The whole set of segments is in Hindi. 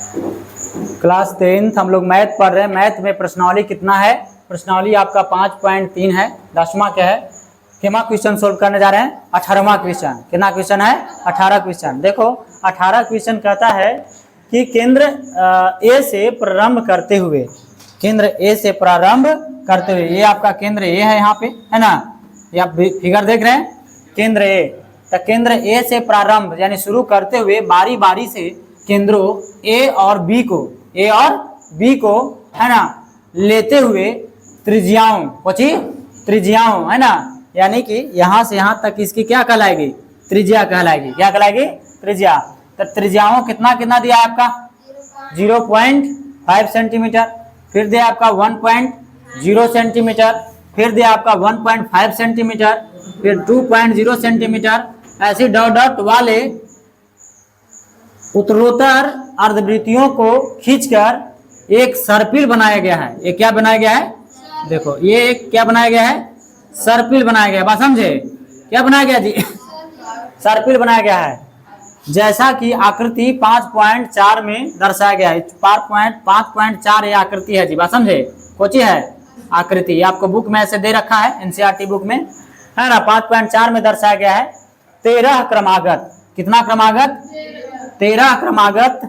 क्लास 10th हम लोग मैथ पढ़ रहे हैं। मैथ में प्रश्नावली कितना है? प्रश्नावली आपका 5.3 है। 10वां क्या है? कितना क्वेश्चन सोल्व करने जा रहे हैं? 18वां क्वेश्चन। कितना क्वेश्चन है? 18 क्वेश्चन। देखो 18 क्वेश्चन कहता है कि केंद्र ए से प्रारंभ करते हुए, केंद्र ए से प्रारंभ करते हुए, ये आपका केंद्र ए है यहाँ पे, है ना? ये आप फिगर देख रहे हैं, केंद्र ए। तो केंद्र ए से प्रारंभ यानी शुरू करते हुए बारी बारी से केंद्रों ए और बी को, ए और बी को, है ना, लेते हुए त्रिज्याओं, पची त्रिज्याओं, है ना, यानी कि यहाँ से यहाँ तक इसकी क्या कहलाएगी? त्रिज्या कहलाएगी। क्या कहलाएगी? त्रिज्या। तो त्रिज्याओं कितना कितना दिया आपका? 0.5 सेंटीमीटर, फिर दिया आपका 1.0 सेंटीमीटर, फिर दिया आपका 1.5 सेंटीमीटर, फिर 2.0 सेंटीमीटर। ऐसे डॉट डॉट वाले उत्तरोत्तर अर्धवृत्तियों को खींचकर एक सर्पिल बनाया गया है। एक क्या बनाया गया है? देखो ये एक क्या बनाया गया है? सर्पिल बनाया गया है। बात समझे? क्या बनाया गया जी? सर्पिल बनाया गया है। जैसा कि आकृति 5.4 में दर्शाया गया है। 5.4 ये आकृति है जी। बात समझे? कोची है आकृति, आपको बुक में ऐसे दे रखा है, एनसीईआरटी बुक में, है ना। 5.4 में दर्शाया गया है 13 क्रमागत। कितना क्रमागत? 13 क्रमागत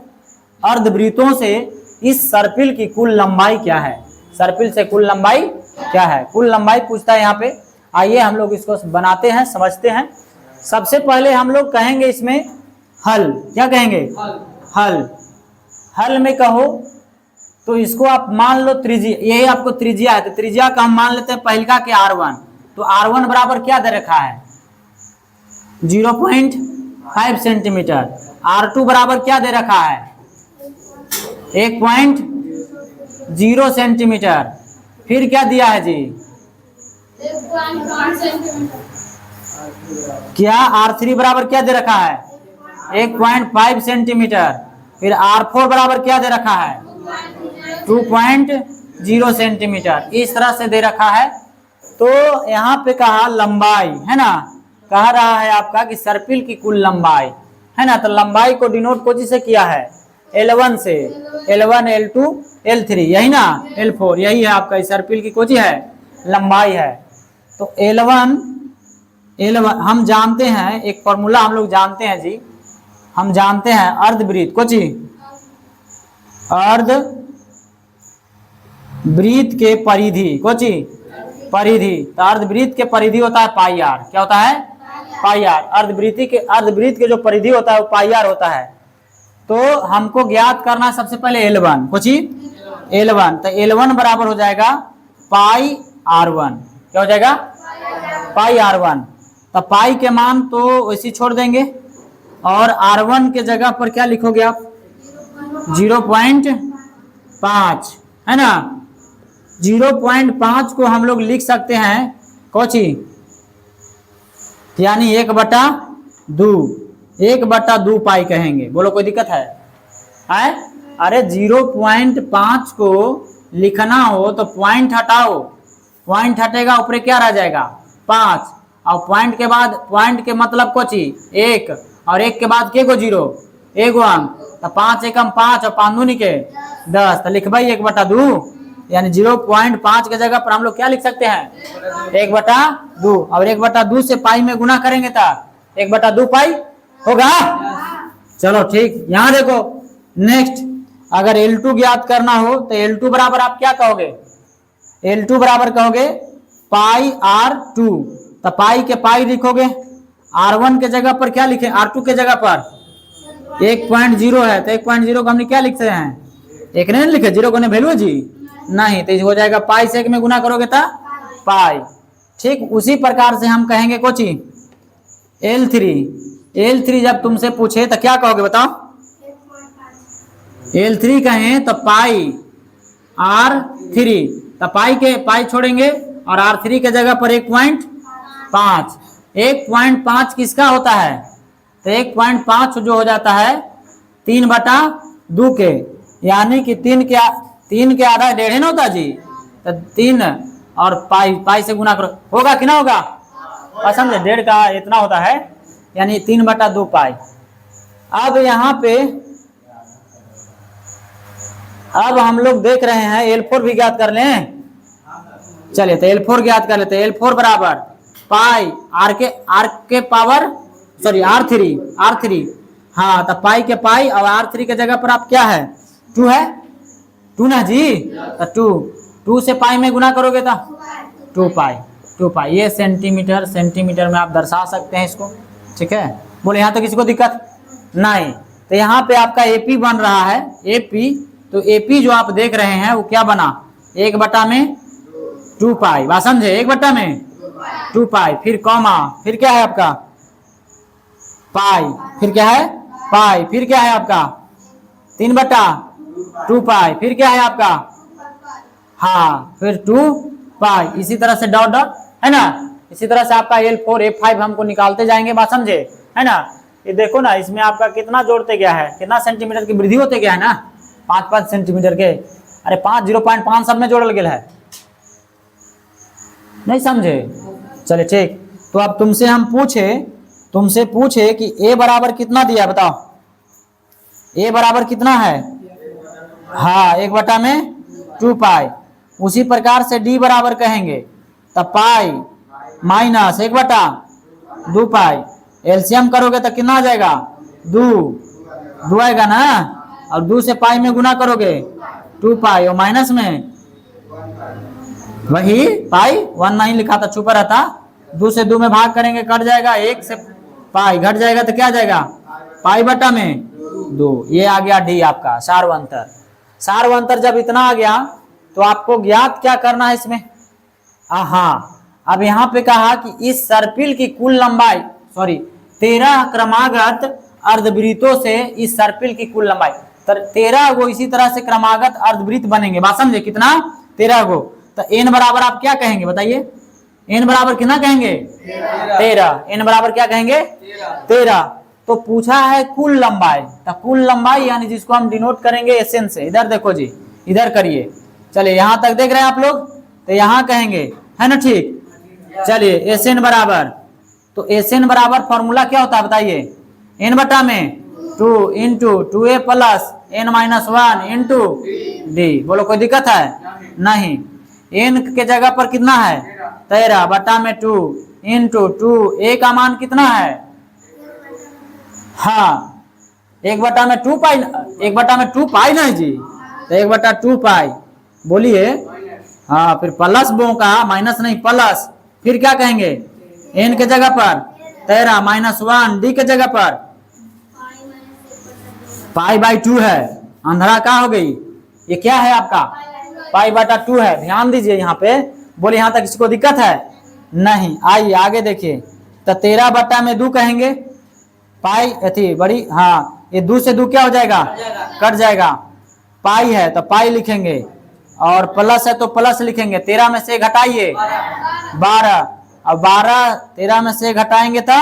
अर्धवृत्तों से इस सर्पिल की कुल लंबाई क्या है? सर्पिल से कुल लंबाई क्या है? कुल लंबाई पूछता है यहाँ पे। आइए हम लोग इसको बनाते हैं, समझते हैं। सबसे पहले हम लोग कहेंगे इसमें हल। क्या कहेंगे? हल। हल में कहो तो इसको आप मान लो त्रिज्या, यही आपको त्रिज्या है, तो त्रिज्या का हम मान लेते हैं पहलका के R1। तो R1 बराबर क्या दे रखा है? 0.5 सेंटीमीटर। R2 बराबर क्या दे रखा है? 1.0 सेंटीमीटर। फिर क्या दिया है जी? 1.5 सेंटीमीटर। क्या R3 बराबर क्या दे रखा है? 1.5 सेंटीमीटर। फिर R4 बराबर क्या दे रखा है? 2.0 सेंटीमीटर। इस तरह से दे रखा है। तो यहाँ पे कहा लंबाई, है ना, कह रहा है आपका कि सर्पिल की कुल लंबाई, है ना। तो लंबाई को डिनोट कोची से किया है? L1 से। L1 L2 L3, यही ना, L4, यही है आपका इस सर्पिल की कोची है? लंबाई है। तो L1 हम जानते हैं, एक फॉर्मूला हम लोग जानते हैं जी, हम जानते हैं अर्धवृत्त कोची, अर्धवृत्त के परिधि कोची, परिधि। तो अर्धवृत्त के परिधि होता है पाई आर। क्या होता है? पाई आर। अर्धवृत्त के जो परिधि होता है वो पाई आर होता है। तो हमको ज्ञात करना सबसे पहले L1 कोची, L1। तो L1 बराबर हो जाएगा पाई R1। क्या हो जाएगा? पाई R1। तो पाई के मान तो वैसे छोड़ देंगे और R1 के जगह पर क्या लिखोगे आप? 0.5, है ना। 0.5 को हम लोग लिख सकते हैं कोची, यानी 1/2 पाई कहेंगे। बोलो कोई दिक्कत है? अरे 0.5 को लिखना हो तो पॉइंट हटाओ, पॉइंट हटेगा ऊपर क्या रह जाएगा? 5। और पॉइंट के बाद, पॉइंट के मतलब कोची 1, और 1 के बाद के को 0, 1 अंक। तो 5 एकम 5 और 5 दूनी के 10। तो लिख भाई 1/2, यानी 0.5 के जगह पर हम लोग क्या लिख सकते हैं? 1/2। और 1/2 से पाई में गुना करेंगे तो 1/2 पाई होगा। चलो ठीक। यहाँ देखो नेक्स्ट, अगर L2 ज्ञात करना हो तो L2 बराबर आप क्या कहोगे? L2 बराबर कहोगे पाई R2। तो पाई के पाई लिखोगे, R1 के जगह पर क्या लिखे? R2 के जगह पर 1.0 है, तो 1.0 को हमने क्या लिखते हैं? एक नहीं लिखे, 0 को नहीं वैल्यू जी नहीं, तो हो जाएगा पाई से 1 में गुना करोगे तो पाई। ठीक उसी प्रकार से हम कहेंगे कोची L3 जब तुमसे पूछे तो क्या कहोगे बताओ? L3 कहें तो पाई R3। तो पाई के पाई छोड़ेंगे और R3 के जगह पर 1.5। 1.5 किसका होता है? तो 1.5 जो हो जाता है 3/2 के, यानी कि 3 के आधा 1.5 ना होता जी। तो 3 और पाई से गुना करो, होगा कि ना होगा? समझे? 1.5 का इतना होता है, यानी 3/2 पाई। अब यहाँ पे अब हम लोग देख रहे हैं L4 भी ज्ञात कर लें। चलिए तो L4 ज्ञात कर लेते हैं। L4 बराबर पाई आर के पावर सॉरी R3 हाँ, तो पाई के पाई और R3 के जगह पर आप क्या है 2 है 2 ना जी, तो 2 से पाई में गुना करोगे तो 2 पाई। ये सेंटीमीटर में आप दर्शा सकते हैं इसको, ठीक है। बोले यहाँ तो किसी को दिक्कत नहीं। तो यहाँ पे आपका AP बन रहा है AP, तो AP जो आप देख रहे हैं वो क्या बना 1/2 पाई, बात समझे 1/2 पाई, फिर कॉमा, फिर क्या है आपका पाई, फिर क्या है पाई, फिर क्या है आपका 3/2 पाई, फिर क्या है आपका हाँ फिर 2 पाई, इसी तरह से डॉट डॉट है ना। इसी तरह से आपका L4 F5 हमको निकालते जाएंगे, बात समझे है ना। ये देखो ना, इसमें आपका कितना जोड़ते गया है, कितना सेंटीमीटर की वृद्धि होते गया है ना, 5 सेंटीमीटर के। अरे 0.5 सब में जोड़ल गया है, नहीं समझे। चले ठीक, तो अब तुमसे पूछे कि A बराबर कितना दिया बताओ, A बराबर कितना है हाँ 1/2 पाई। उसी प्रकार से D बराबर कहेंगे तब पाई माइनस 1/2 पाई, एलसीएम करोगे तो कितना आ जाएगा 2 आएगा ना, और 2 से पाई में गुना करोगे 2 पाई और माइनस में वही पाई 1 नहीं लिखा था छुपा रहता, 2 से 2 में भाग करेंगे कट जाएगा, 1 से पाई घट जाएगा तो क्या आ जाएगा पाई/2। ये आ गया डी आपका सार्वंतर। जब इतना आ गया तो आपको ज्ञात क्या करना है इसमें हाँ, अब यहाँ पे कहा कि इस सर्पिल की कुल लंबाई 13 क्रमागत अर्धवृत्तों से इस सर्पिल की कुल लंबाई 13 गो इसी तरह से क्रमागत अर्धवृत्त बनेंगे, बात समझे कितना 13 गो। तो n बराबर आप क्या कहेंगे बताइए, n बराबर कितना कहेंगे 13, n बराबर क्या कहेंगे 13। तो पूछा है कुल लंबाई, तो कुल लंबाई यानी जिसको हम डिनोट करेंगे SN से, इधर देखो जी इधर करिए, चलिए यहाँ तक देख रहे हैं आप लोग, तो यहाँ कहेंगे है ना ठीक। चलिए SN बराबर, तो SN बराबर फॉर्मूला क्या होता है बताइए, n/2 into 2a plus n-1 into D. बोलो कोई दिक्कत है नहीं। n के जगह पर कितना है 13/2 इंटू 2a का मान कितना है हाँ 1/2 पाई, 1/2 पाई नहीं जी, तो 1/2 पाई बोलिए हाँ, फिर प्लस बो का माइनस नहीं प्लस, फिर क्या कहेंगे n के जगह पर 13-1 डी के जगह पर पाई/2 है, अंधेरा क्या हो गई, ये क्या है आपका पाई/2 है। ध्यान दीजिए यहाँ पे, बोले यहाँ तक किसी को दिक्कत है नहीं। आइए आगे देखिए, तो 13/2 कहेंगे पाई अथी बड़ी हाँ, ये 2 से 2 क्या हो जाएगा कट जाएगा, पाई है तो पाई लिखेंगे और प्लस है तो प्लस लिखेंगे, 13 में से घटाइए 12, अब 12 13 में से घटाएंगे तो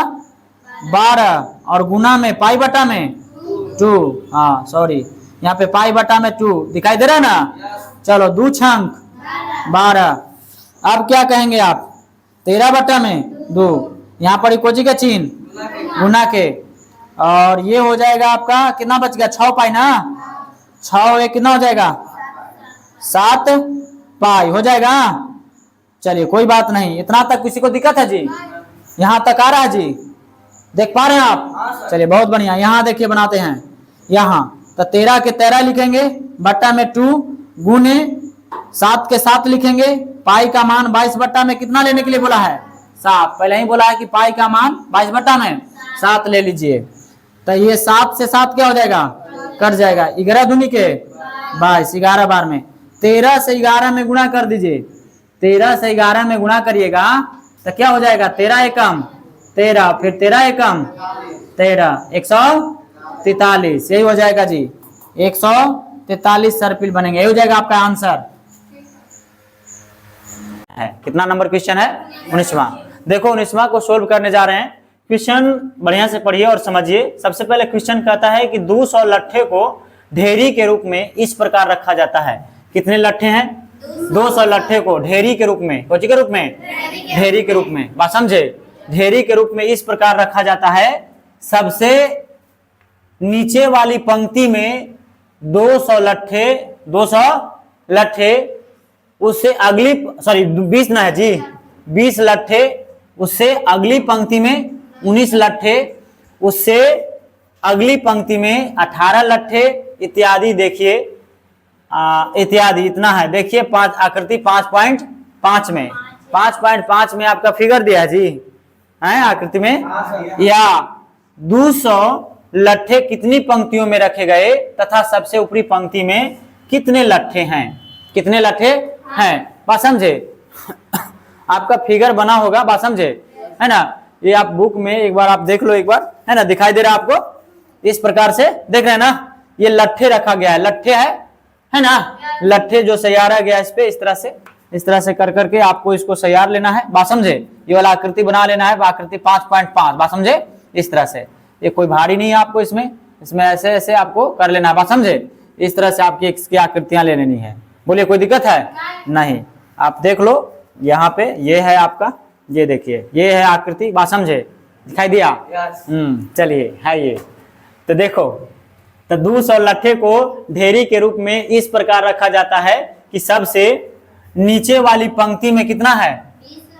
12 और गुना में पाई/2 हाँ सॉरी यहाँ पे पाई/2 दिखाई दे रहा है ना। चलो 2 छंक 12, अब क्या कहेंगे आप 13/2, यहाँ पर इकोजी का चिन्ह गुना के, और ये हो जाएगा आपका कितना बच गया 6 पाई ना, 6 एक कितना हो जाएगा 7 पाई हो जाएगा। चलिए कोई बात नहीं, इतना तक किसी को दिक्कत है जी, यहाँ तक आ रहा है जी, देख पा रहे हैं आप। चलिए बहुत बढ़िया, यहाँ देखिए बनाते हैं, यहाँ तो 13 के 13 लिखेंगे /2 गुने 7 के 7 लिखेंगे, पाई का मान 22 में कितना लेने के लिए बोला है 7, पहले ही बोला है कि पाई का मान 22 में 7 ले लीजिए। तो ये 7 से 7 क्या हो जाएगा कट जाएगा, 11 दूनी के 22, 11 बार में 13 से 11 में गुणा कर दीजिए, 13 से 11 में गुणा करिएगा तो क्या हो जाएगा 13 एकम 13, फिर 13 एकम 13, 143, यही हो जाएगा जी 143 सर्पिल बनेंगे, यही हो जाएगा आपका आंसर है। कितना नंबर क्वेश्चन है 19वां। देखो 19वां को सोल्व करने जा रहे हैं। क्वेश्चन बढ़िया से पढ़िए और समझिए। सबसे पहले क्वेश्चन कहता है कि 200 लट्ठे को ढेरी के रूप में इस प्रकार रखा जाता है। कितने लट्ठे हैं 200 लट्ठे को ढेरी के रूप में, कौन के रूप में ढेरी के रूप में, बात समझे, ढेरी के रूप में इस प्रकार रखा जाता है। सबसे नीचे वाली पंक्ति में 200 लट्ठे 200 लट्ठे, उससे अगली 20 ना है जी, 20 लट्ठे, उससे अगली पंक्ति में 19 लट्ठे, उससे अगली पंक्ति में 18 लट्ठे इत्यादि। देखिए इत्यादि इतना है। देखिए आकृति 5.5 में 5.5 में आपका फिगर दिया है जी, है आकृति में, या 200 लट्ठे कितनी पंक्तियों में रखे गए तथा सबसे ऊपरी पंक्ति में कितने लट्ठे हैं, कितने लट्ठे हैं, बात समझे। आपका फिगर बना होगा, बात समझे, है ना। ये आप बुक में एक बार आप देख लो, एक बार, है ना, दिखाई दे रहा है आपको, इस प्रकार से देख रहे हैं ना। ये लट्ठे रखा गया है, लट्ठे है ना, लट्ठे जो सैयारा गया इस पे, इस तरह से कर करके आपको इसको सैयार लेना है, बात समझे। ये वाला आकृति बना लेना है, आकृति 5.5, बात समझे, इस तरह से। ये कोई भारी नहीं है आपको, इसमें ऐसे ऐसे आपको कर लेना है, बात समझे। इस तरह से आपकी इसकी आकृतियां ले लेनी है। बोलिए कोई दिक्कत है? नहीं। आप देख लो यहाँ पे, ये है आपका, ये देखिए ये है आकृति, बात समझे, दिखाई दिया? चलिए है ये। तो देखो, तो 200 लट्ठे को ढेरी के रूप में इस प्रकार रखा जाता है कि सबसे नीचे वाली पंक्ति में कितना है?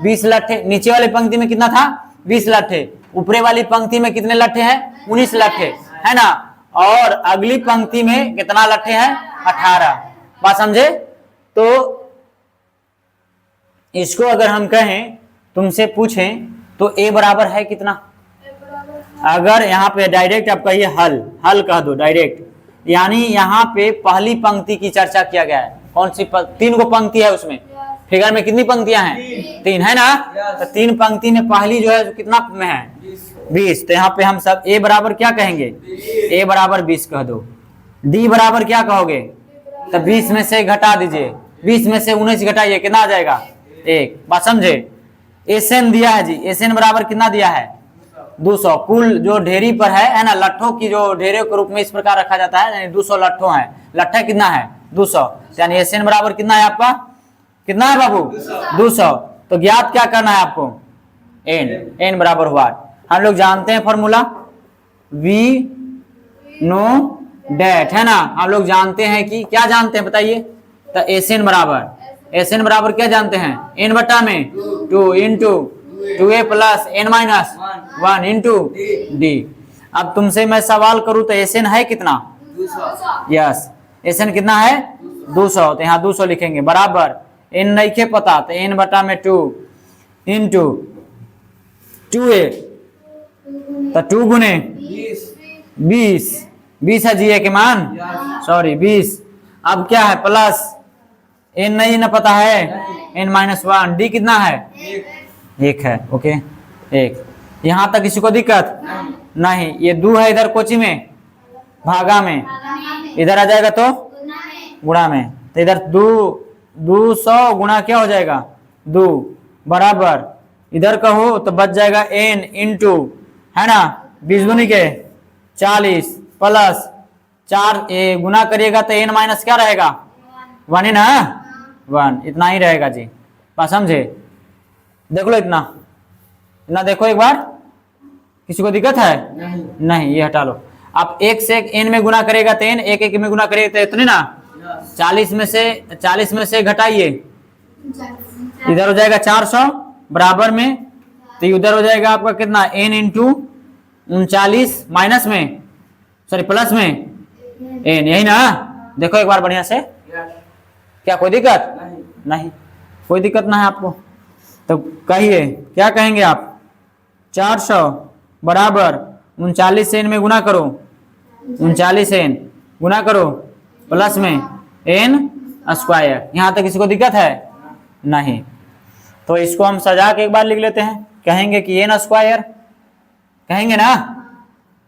20 लट्ठे। नीचे वाली पंक्ति में कितना था? 20 लट्ठे। ऊपरी वाली पंक्ति में कितने लट्ठे हैं? 19 लट्ठे, है ना। और अगली पंक्ति में कितना लट्ठे हैं? 18, बात समझे। तो इसको अगर हम कहें, तुमसे पूछें तो a बराबर है कितना? अगर यहाँ पे डायरेक्ट आप कहिए हल कह दो डायरेक्ट, यानी यहाँ पे पहली पंक्ति की चर्चा किया गया है। कौन सी 3 गो पंक्ति है उसमें? फिगर में कितनी पंक्तियां हैं? 3, है ना। तो 3 पंक्ति में पहली जो है कितना में है? 20। तो यहाँ पे हम सब a बराबर क्या कहेंगे? a बराबर 20 कह दो। d बराबर क्या कहोगे? तो 20 में से घटा दीजिए, 20 में से 19 घटाइए, कितना आ जाएगा? 1, बात समझे। एसएन दिया है जी, एसएन बराबर कितना दिया है? 200। कुल जो ढेरी पर है ना, लट्ठों की जो ढेरे के रूप में इस प्रकार रखा जाता है, यानी 200 लट्ठों है। लट्ठा कितना है? 200, यानी एसएन बराबर कितना है आपका? कितना है बाबू? 200। तो ज्ञात क्या करना है आपको? एन बराबर हुआ, हम लोग जानते हैं फॉर्मूला, वी नो डेट, है ना। हम लोग जानते हैं कि क्या जानते हैं बताइए? तो एसएन बराबर क्या जानते हैं? n बटा में 2 into 2a plus n minus 1 into D. अब तुमसे मैं सवाल करूं तो एसएन है कितना? 200। यस, एसएन कितना है? 200। तो यहाँ 200 लिखेंगे, बराबर n नहीं के पता, तो n बटा में 2 इंटू 2a, तो 2 गुने 20 है जी, के मान, सॉरी 20। अब क्या है? प्लस n नहीं ना पता है, n माइनस 1, डी कितना है? 1 है, ओके 1। यहाँ तक किसी को दिक्कत नहीं। ये 2 है इधर कोची में, भागा में, इधर आ जाएगा तो गुणा में, तो इधर 200 गुणा क्या हो जाएगा? 2 बराबर, इधर कहो तो बच जाएगा n इंटू, है ना, 20 गुनी के 40 प्लस 4 गुना करिएगा तो n माइनस क्या रहेगा? 1 है ना, 1, इतना ही रहेगा जी, बात समझे। देख लो इतना देखो एक बार, किसी को दिक्कत है? नहीं, ये हटा लो। आप 1 से n में गुना करेगा तो n, 1 में गुना करेगा तो इतने ना, 40 में से घटाइए, इधर हो जाएगा 400 बराबर में, तो उधर हो जाएगा आपका कितना? n इंटू 39 माइनस में, सॉरी प्लस में n, यही ना। देखो एक बार बढ़िया से, क्या कोई दिक्कत? नहीं, कोई दिक्कत ना है आपको। तो कहिए क्या कहेंगे आप? 400 बराबर 39 से n में गुना करो, 39 से n गुना करो प्लस में n स्क्वायर। यहाँ तक किसी को दिक्कत है? नहीं। तो इसको हम सजा के एक बार लिख लेते हैं, कहेंगे कि n स्क्वायर, कहेंगे ना,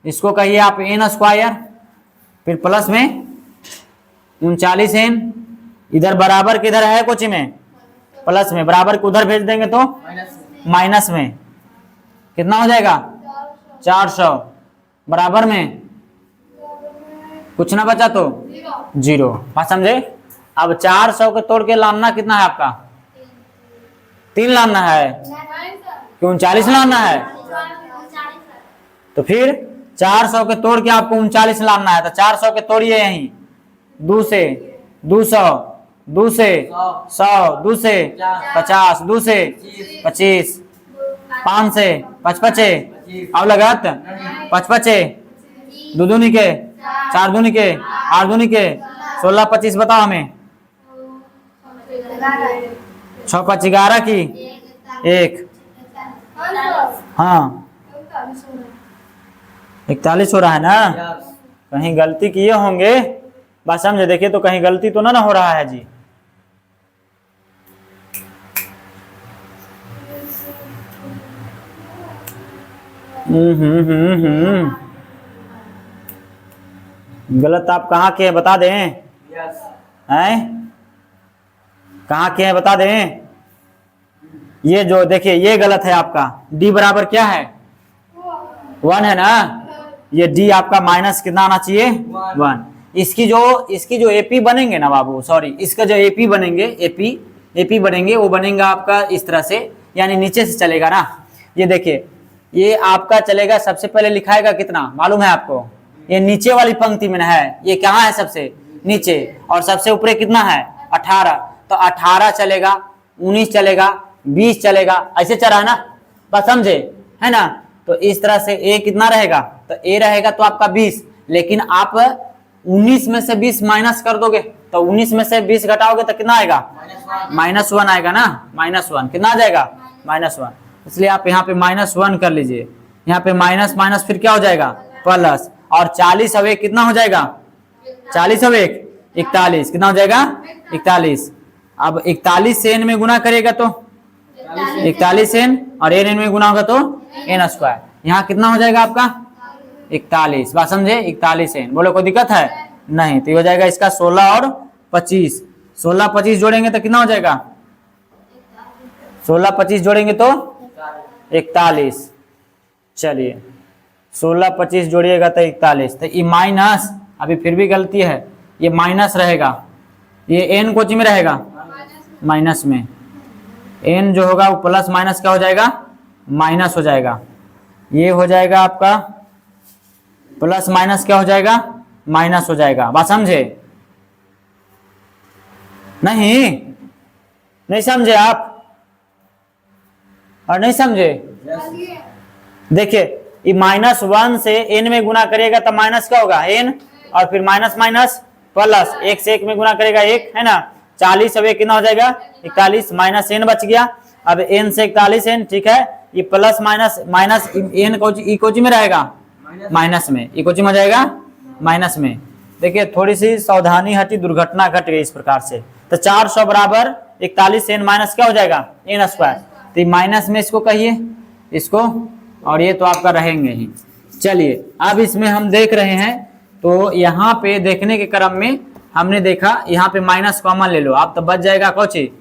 इसको कहिए आप n स्क्वायर, फिर प्लस में 39n, इधर बराबर किधर है कोची में? प्लस में, बराबर को उधर भेज देंगे तो माइनस में, कितना हो जाएगा? 400 बराबर में कुछ ना बचा तो 0, बात समझे। अब 400 के तोड़ के लाना कितना है आपका? 3 लाना है, क्यों 39 लाना है? तो फिर 400 के तोड़ के आपको 39 लाना है, तो 400 के तोड़िए यहीं 2 से, 200, 2 से 100, 2 से 50, 2 से 25, 5 से 55, अब लगत 55, 2 दूनी के 4 दूनी के 8 दूनी के 16, 25 बताओ हमें। 6 5 11 की 1, हाँ 41 हो रहा है ना। कहीं गलती किए होंगे, बात समझे। देखिए तो कहीं गलती तो ना हो रहा है जी। गलत आप कहाँ के हैं बता दें। हैं कहाँ के हैं बता दें। ये जो देखिए ये गलत है आपका। डी बराबर क्या है 1 है ना। ये डी आपका माइनस कितना आना चाहिए 1। इसकी जो एपी बनेंगे ना बाबू, सॉरी इसका जो एपी बनेंगे, एपी बनेंगे वो बनेगा आपका इस तरह से, यानी नीचे से चलेगा ना। ये देखिए ये आपका चलेगा, सबसे पहले लिखाएगा कितना मालूम है आपको, ये नीचे वाली पंक्ति में है। ये कहाँ है सबसे नीचे, और सबसे ऊपर कितना है 18। तो 18 चलेगा, 19 चलेगा, 20 चलेगा, ऐसे चला ना, बस समझे है ना। तो इस तरह से ए कितना रहेगा, तो ए रहेगा तो आपका 20। लेकिन आप 19 में से 20 माइनस कर दोगे, तो 19 में से 20 घटाओगे तो कितना आएगा -1 आएगा ना। -1 कितना आ जाएगा -1। इसलिए आप यहाँ पे -1 कर लीजिए। यहाँ पे माइनस माइनस फिर क्या हो जाएगा प्लस, और 40 अब एक कितना हो जाएगा 40 अब एक 41 कितना हो जाएगा 41। अब 41 से n में गुना करेगा तो 41 n, और n में गुना होगा तो n²। यहाँ कितना हो जाएगा आपका 41, बात समझे 41 n। बोलो कोई दिक्कत है नहीं। तो हो जाएगा इसका 16 और 25, 16 25 जोड़ेंगे तो कितना हो जाएगा 16 25 जोड़ेंगे तो 41। चलिए 16 25 जोड़िएगा तो 41। तो ये माइनस, अभी फिर भी गलती है, ये माइनस रहेगा, ये n कोची में रहेगा माइनस में। n जो होगा वो प्लस माइनस क्या हो जाएगा माइनस हो जाएगा। ये हो जाएगा आपका प्लस माइनस क्या हो जाएगा माइनस हो जाएगा, बात समझे नहीं समझे आप, और नहीं समझे। देखिए ये -1 से n में गुना करेगा तो माइनस क्या होगा n, और फिर माइनस माइनस प्लस, 1 से 1 में गुना करेगा 1 है ना। 40 अब कितना हो जाएगा 41, माइनस n बच गया। अब n से 41 n, ठीक है। ये plus minus minus n Kochi में रहेगा माइनस में, ये कोची में हो जाएगा माइनस में। देखिए थोड़ी सी सावधानी हटी, दुर्घटना घट गई इस प्रकार से। तो 400 बराबर 41 n माइनस क्या हो जाएगा n²। तो माइनस में इसको कहिए इसको, और ये तो आपका रहेंगे ही। चलिए अब इसमें हम देख रहे हैं, तो यहाँ पे देखने के क्रम में हमने देखा यहाँ पे माइनस कॉमन ले लो आप, तो बच जाएगा कौची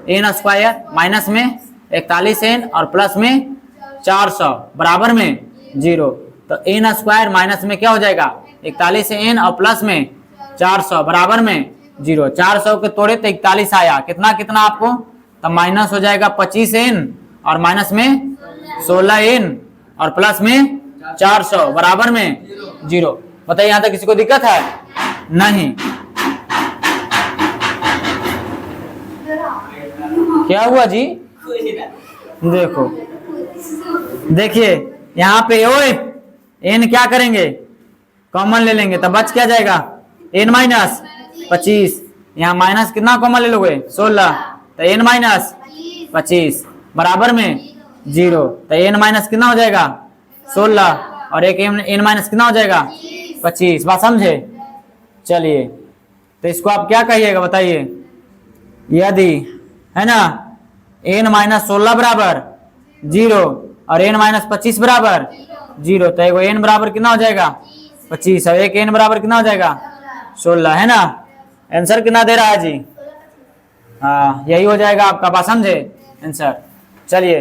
n², माइनस में 41 n और प्लस में 400 बराबर में 0। तो n² माइनस में क्या हो जाएगा 41 n और प्लस में 400 बराबर में 0। 400 के तोड़े तो 41 आया, कितना कितना आपको, तो माइनस हो जाएगा 25 n और माइनस में 16 n और प्लस में 400 बराबर में 0। बताइए यहाँ तक किसी को दिक्कत है नहीं। क्या हुआ जी, देखो देखिए यहाँ पे ओए n क्या करेंगे कॉमन ले लेंगे, तब बच क्या जाएगा n माइनस 25। यहाँ माइनस कितना कॉमन ले लोगे 16, तो n माइनस 25 बराबर में 0। तो n माइनस कितना हो जाएगा 16, और एक n माइनस कितना हो जाएगा 25, बात समझे। चलिए तो इसको आप क्या कहिएगा बताइए, यदि है ना n माइनस 16 बराबर 0 और n माइनस 25 बराबर 0, तो एगो n बराबर कितना हो जाएगा 25 और एक n बराबर कितना हो जाएगा 16, है ना। आंसर कितना दे रहा है जी, हाँ यही हो जाएगा आपका, बात समझे आंसर। चलिए